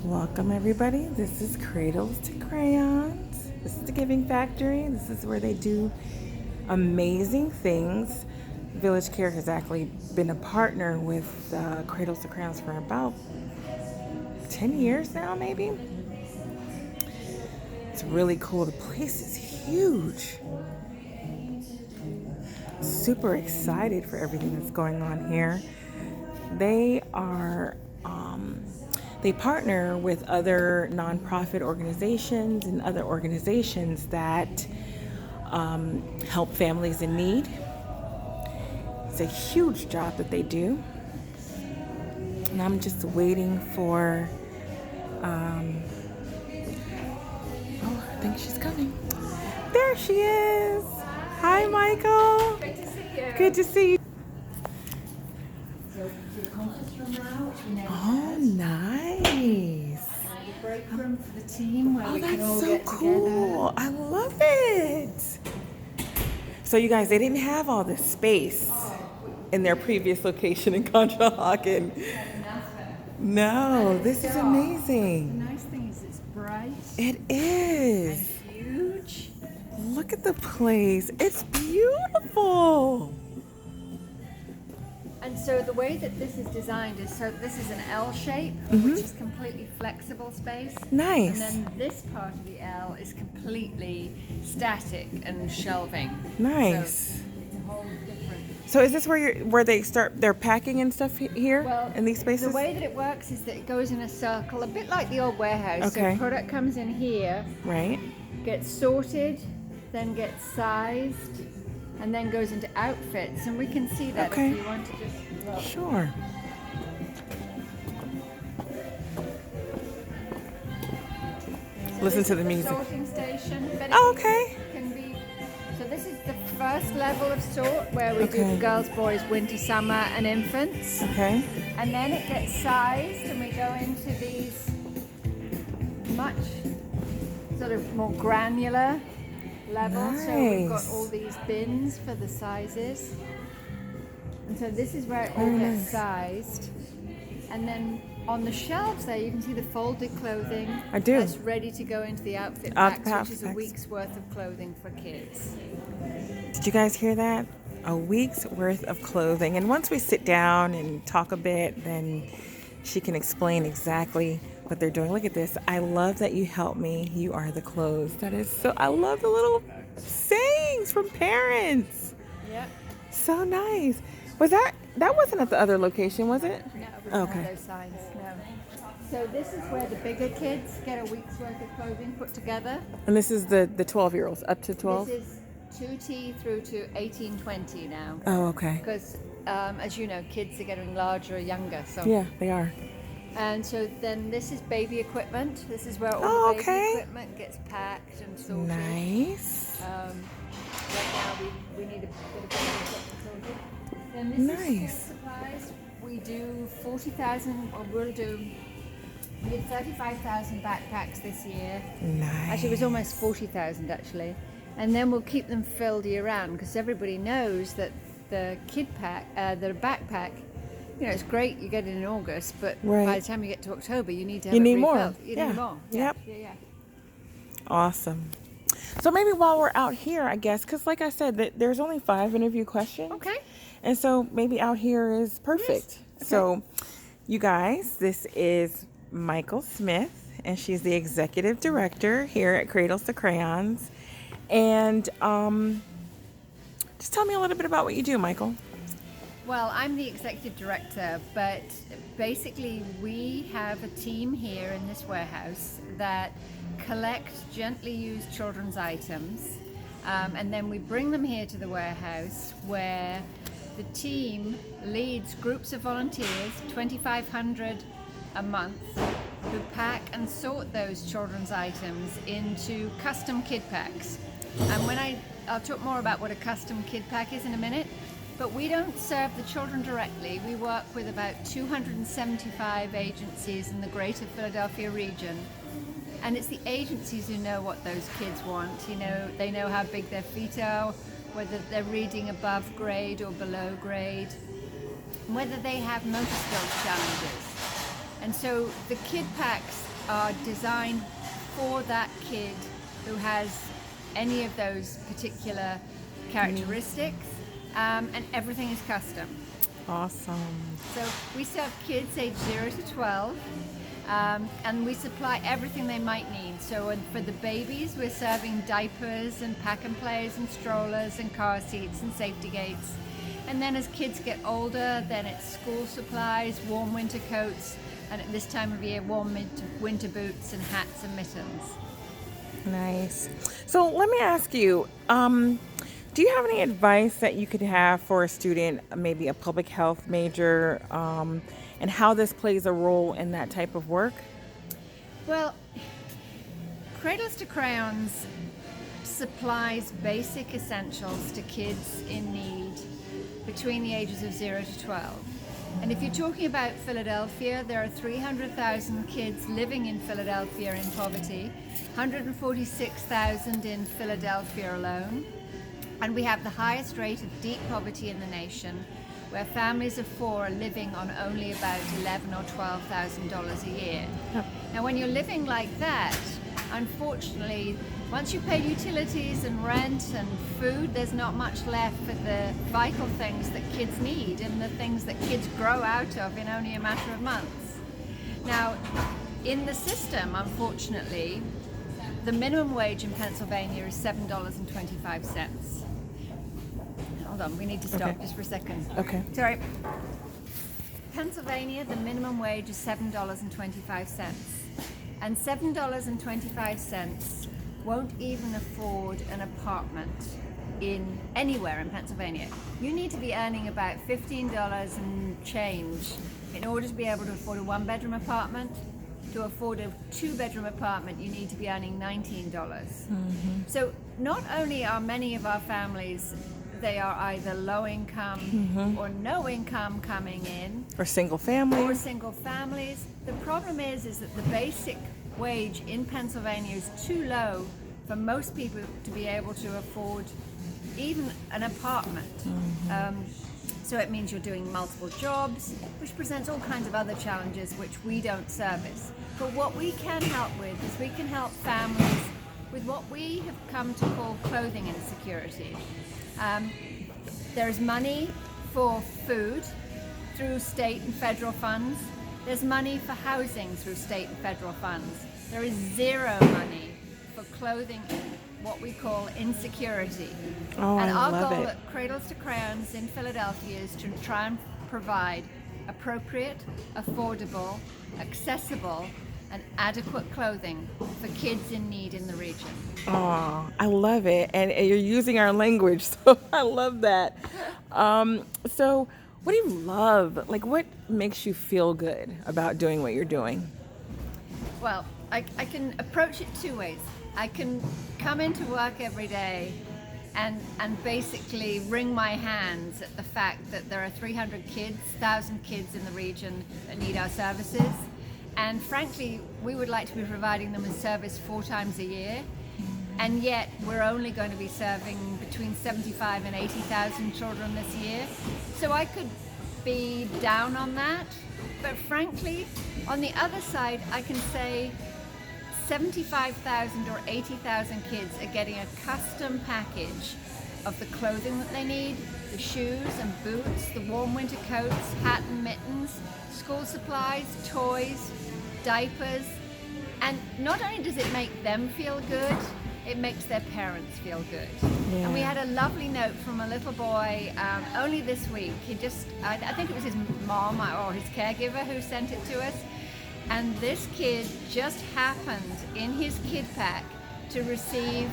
Welcome everybody. This is Cradles to Crayons. This is the Giving Factory. This is where they do amazing things. Village Care has actually been a partner with Cradles to Crayons for about 10 years now, maybe. It's really cool. The place is huge. Super excited for everything that's going on here. They partner with other nonprofit organizations and other organizations that help families in need. It's a huge job that they do. And I'm just waiting for, I think she's coming. There she is. Hi, Michael. Good to see you. Good to see you. So, the conference room now, which we know Oh, nice. the break room for the team where we can That's all so get cool. I love it. So you guys, they didn't have all this space in their previous location in Conshohocken. No, this is The amazing. nice thing is it's bright It and is. huge. Look at the place. It's beautiful. And so the way that this is designed is, so this is an L shape, which is completely flexible space. Nice. And then this part of the L is completely static and shelving. Nice. So it's a whole different. So is this where they start their packing and stuff here Well, in these spaces? the way that it works is that it goes in a circle, a bit like the old warehouse. Okay. So product comes in here, Right. gets sorted, then gets sized, and then goes into outfits. And we can see that Okay. if you want to just look. Sure. So Listen this to is the music. Sorting station. But Oh, it okay. Can be. So this is the first level of sort where we do Okay. the girls, boys, winter, summer, and infants. Okay. And then it gets sized, and we go into these much sort of more granular levels. So we've got Nice. all these bins for the sizes. And so this is where it all Very gets nice. sized. And then on the shelves there, you can see the folded clothing. I do. That's ready to go into the outfit Outfit packs, which is a packs. week's worth of clothing for kids. Did you guys hear that? A week's worth of clothing. And once we sit down and talk a bit, then she can explain exactly what they're doing. Look at this. I love that you help me. You are the clothes. That is so, I love the little sayings from parents. Yep. So nice. That wasn't at the other location, was it? No, we don't Okay. have those signs, no. So this is where the bigger kids get a week's worth of clothing put together. And this is the 12-year-olds, up to 12? This is 2T through to 18-20 now. Oh, okay. Because, as you know, kids are getting larger or younger. So. Yeah, they are. And so then this is baby equipment. This is where all Oh, the baby okay. equipment gets packed and sorted. Nice. Right now we need a bit of baby equipment sorted. Then this is Nice. school supplies. We do 40,000, or we did 35,000 backpacks this year. Nice. Actually, it was almost 40,000 actually. And then we'll keep them filled year round because everybody knows that the the backpack, you know, it's great you get it in August, but Right. by the time you get to October, you need to have You it need more. refilled. You Yeah. need more. Yep. Yeah. Awesome. So maybe while we're out here, I guess, because like I said, there's only 5 interview questions. Okay. And so maybe out here is perfect. Yes. So you guys, this is Michael Smith, and she's the executive director here at Cradles to Crayons. And just tell me a little bit about what you do, Michael. Well, I'm the executive director, but basically we have a team here in this warehouse that collect gently used children's items, and then we bring them here to the warehouse where the team leads groups of volunteers, 2,500 a month, who pack and sort those children's items into custom kid packs. And I'll talk more about what a custom kid pack is in a minute, but we don't serve the children directly. We work with about 275 agencies in the greater Philadelphia region. And it's the agencies who know what those kids want. You know, they know how big their feet are, whether they're reading above grade or below grade, whether they have motor skills challenges. And so the kid packs are designed for that kid who has any of those particular characteristics, and everything is custom. Awesome. So we serve kids age 0 to 12, and we supply everything they might need. So for the babies, we're serving diapers and pack and plays and strollers and car seats and safety gates. And then as kids get older, then it's school supplies, warm winter coats, and at this time of year, warm winter boots and hats and mittens. Nice. So let me ask you, do you have any advice that you could have for a student, maybe a public health major, and how this plays a role in that type of work? Well, Cradles to Crayons supplies basic essentials to kids in need between the ages of 0 to 12. And if you're talking about Philadelphia, there are 300,000 kids living in Philadelphia in poverty, 146,000 in Philadelphia alone. And we have the highest rate of deep poverty in the nation, where families of four are living on only about $11,000 or $12,000 a year. Yep. Now, when you're living like that, unfortunately, once you pay utilities and rent and food, there's not much left for the vital things that kids need and the things that kids grow out of in only a matter of months. Now, in the system, unfortunately, the minimum wage in Pennsylvania is $7.25. Hold on, we need to stop just for a second. Okay. Sorry. Pennsylvania, the minimum wage is $7.25. And $7.25 won't even afford an apartment in anywhere in Pennsylvania. You need to be earning about $15 and change in order to be able to afford a one-bedroom apartment. To afford a two-bedroom apartment, you need to be earning $19. So not only are many of our families, they are either low income or no income coming in, Or single family? or single families. The problem is that the basic wage in Pennsylvania is too low for most people to be able to afford even an apartment. So it means you're doing multiple jobs, which presents all kinds of other challenges which we don't service. But what we can help with is we can help families with what we have come to call clothing insecurity. There's money for food through state and federal funds. There's money for housing through state and federal funds. There is zero money for clothing, what we call insecurity. Oh, And I our love goal it. at Cradles to Crayons in Philadelphia is to try and provide appropriate, affordable, accessible, and adequate clothing for kids in need in the region. Oh, I love it. And you're using our language, so I love that. So what do you love? Like, what makes you feel good about doing what you're doing? Well, I can approach it two ways. I can come into work every day and basically wring my hands at the fact that there are 1,000 kids in the region that need our services. And frankly, we would like to be providing them a service 4 times a year. And yet we're only going to be serving between 75 and 80,000 children this year. So I could be down on that. But frankly, on the other side, I can say 75,000 or 80,000 kids are getting a custom package of the clothing that they need, the shoes and boots, the warm winter coats, hat and mittens, school supplies, toys, diapers. And not only does it make them feel good, it makes their parents feel good. Yeah. And we had a lovely note from a little boy only this week. I think it was his mom or his caregiver who sent it to us. And this kid just happened in his kid pack to receive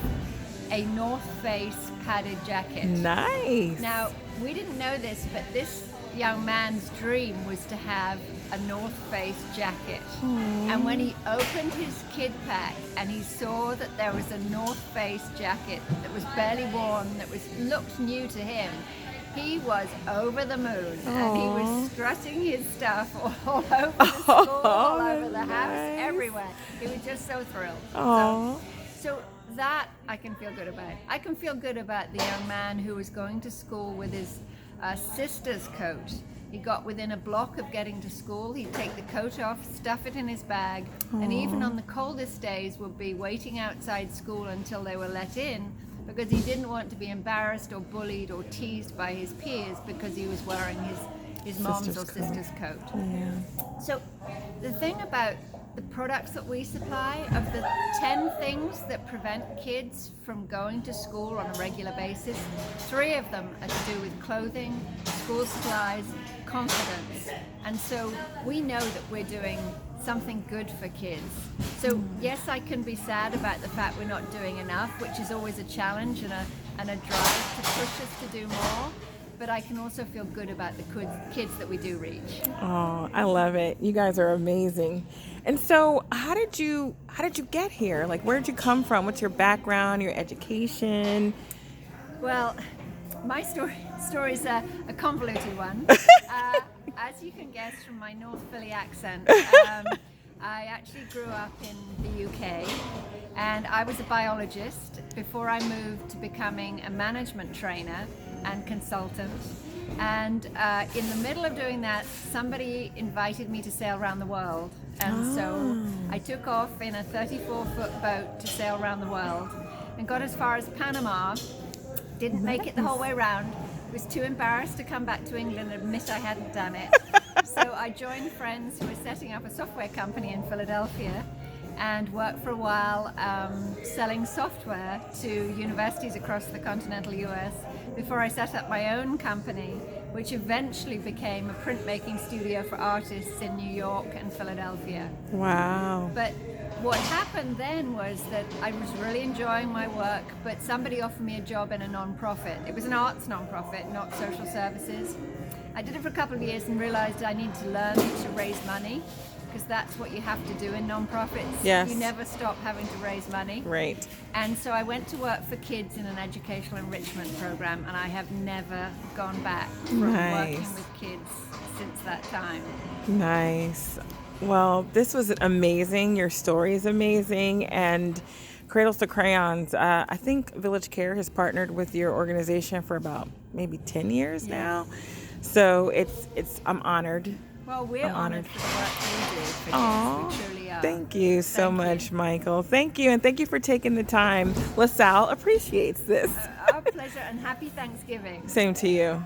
a North Face padded jacket. Nice. Now, we didn't know this, but this young man's dream was to have a North Face jacket. And when he opened his kid pack and he saw that there was a North Face jacket that was barely worn, that looked new to him, he was over the moon. And he was strutting his stuff all over the school, all over the house, everywhere. He was just so thrilled. So that I can feel good about. I can feel good about the young man who was going to school with his sister's coat He got within a block of getting to school. He'd take the coat off, stuff it in his bag, and even on the coldest days would be waiting outside school until they were let in, because he didn't want to be embarrassed or bullied or teased by his peers because he was wearing his mom's or sister's coat. Yeah. So the thing about the products that we supply, of the 10 things that prevent kids from going to school on a regular basis, 3 of them are to do with clothing, school supplies, confidence. And so we know that we're doing something good for kids. So yes, I can be sad about the fact we're not doing enough, which is always a challenge and a drive to push us to do more. But I can also feel good about the kids that we do reach. Oh, I love it. You guys are amazing. And so how did you get here? Like, where did you come from? What's your background, your education? Well, my story's a convoluted one. As you can guess from my North Philly accent, I actually grew up in the UK, and I was a biologist before I moved to becoming a management trainer and consultant. And in the middle of doing that, somebody invited me to sail around the world. And so I took off in a 34-foot boat to sail around the world and got as far as Panama. Didn't make it the whole way around. Was too embarrassed to come back to England and admit I hadn't done it. So I joined friends who were setting up a software company in Philadelphia and worked for a while selling software to universities across the continental US before I set up my own company, which eventually became a printmaking studio for artists in New York and Philadelphia. Wow. But what happened then was that I was really enjoying my work, but somebody offered me a job in a non-profit. It was an arts non-profit, not social services. I did it for a couple of years and realized I need to learn to raise money, because that's what you have to do in non-profits. Yes. You never stop having to raise money. Right. And so I went to work for kids in an educational enrichment program, and I have never gone back from working with kids since that time. Nice. Well, this was amazing. Your story is amazing. And Cradles to Crayons, I think Village Care has partnered with your organization for about maybe 10 years now. So I'm honored. Well, we're honored for the work we do for kids. We truly are. Thank you so much, Michael. Thank you. And thank you for taking the time. LaSalle appreciates this. Our pleasure, and happy Thanksgiving. Same to you.